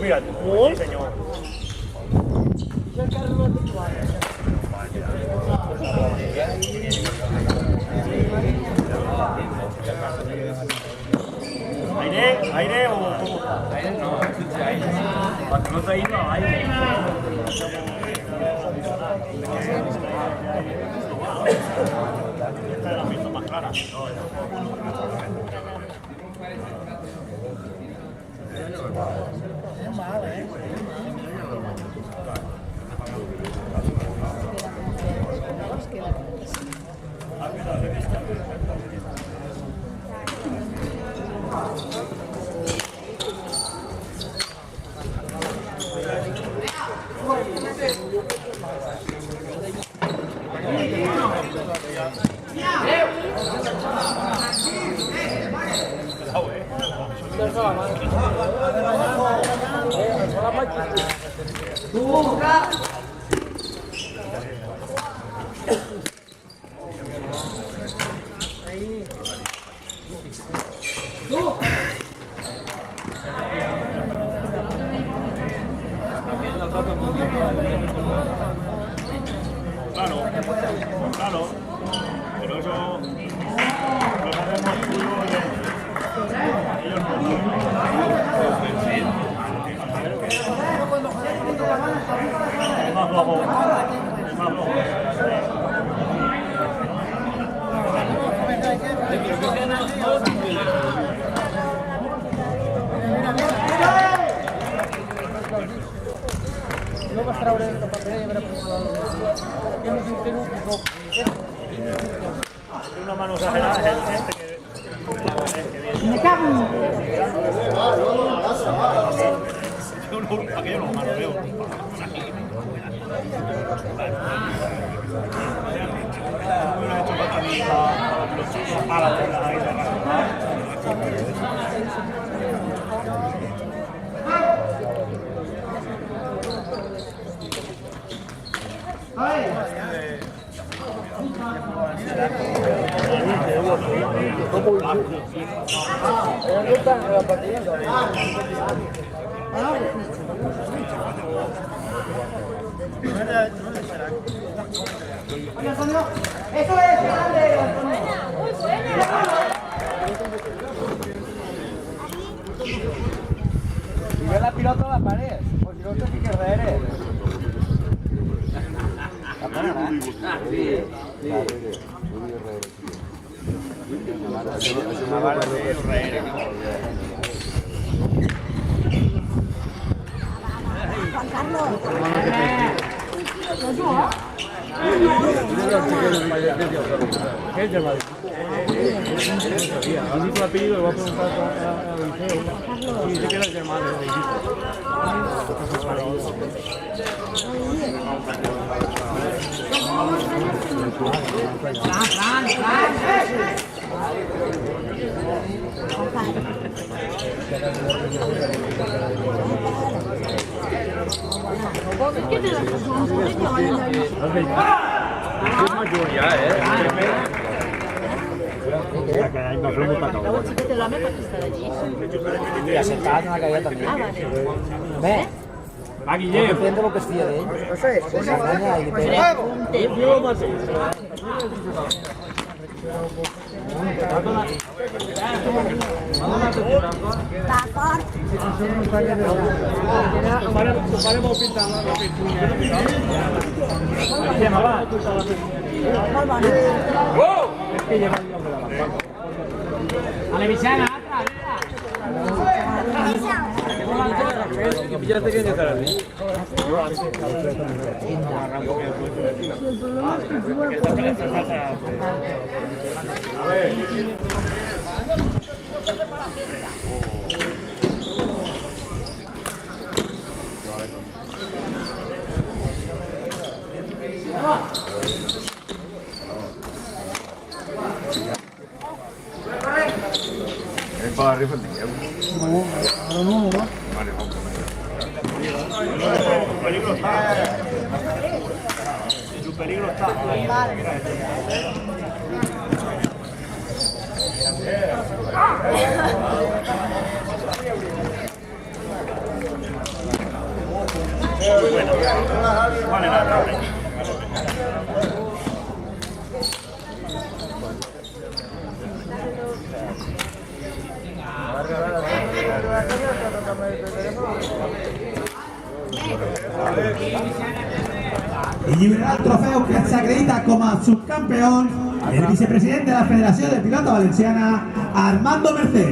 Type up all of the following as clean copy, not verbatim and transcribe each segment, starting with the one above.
Mira, sí, señor. ¿Aire o cómo está? Aire no, cuando no se ha ido, aire. Esta es la misma más clara. Es malo, ¿eh? Claro, pero eso lo hacemos es más flojo. No vas a traure el papel y verás Una mano exagerada es el este que me cago en... aquello no malo veo. Eso es grande. Muy buena. Y ve la pilota a la pared, pues si no sé qué eres. La pena, ¿eh? Juan Carlos. ¿Qué es del Madrid? El único apellido lo voy a preguntar a Liceo. Y dice que era el hermano del equipo. ¿Qué te das? Es mayor ya, La bolsita te la meto para estar allí. Y acercada en la calle también. Ah, vale. Ve. Va, Guillem. Depende lo que fía de ella. Eso es. Se engaña y te... Te Yo, Mateo. Es para arriba el niño. Su peligro está. Su peligro está. Bueno, vale la tabla. Y lliurarà el trofeu que s'acredita com a subcampeón el vicepresidente de la Federació de Pilota Valenciana, Armando Mercè.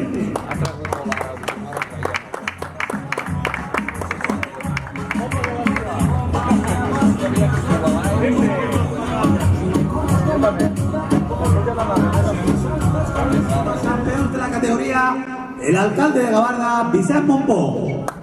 Campeón de la categoría, el alcalde de Gavarda, Vicent Montpó.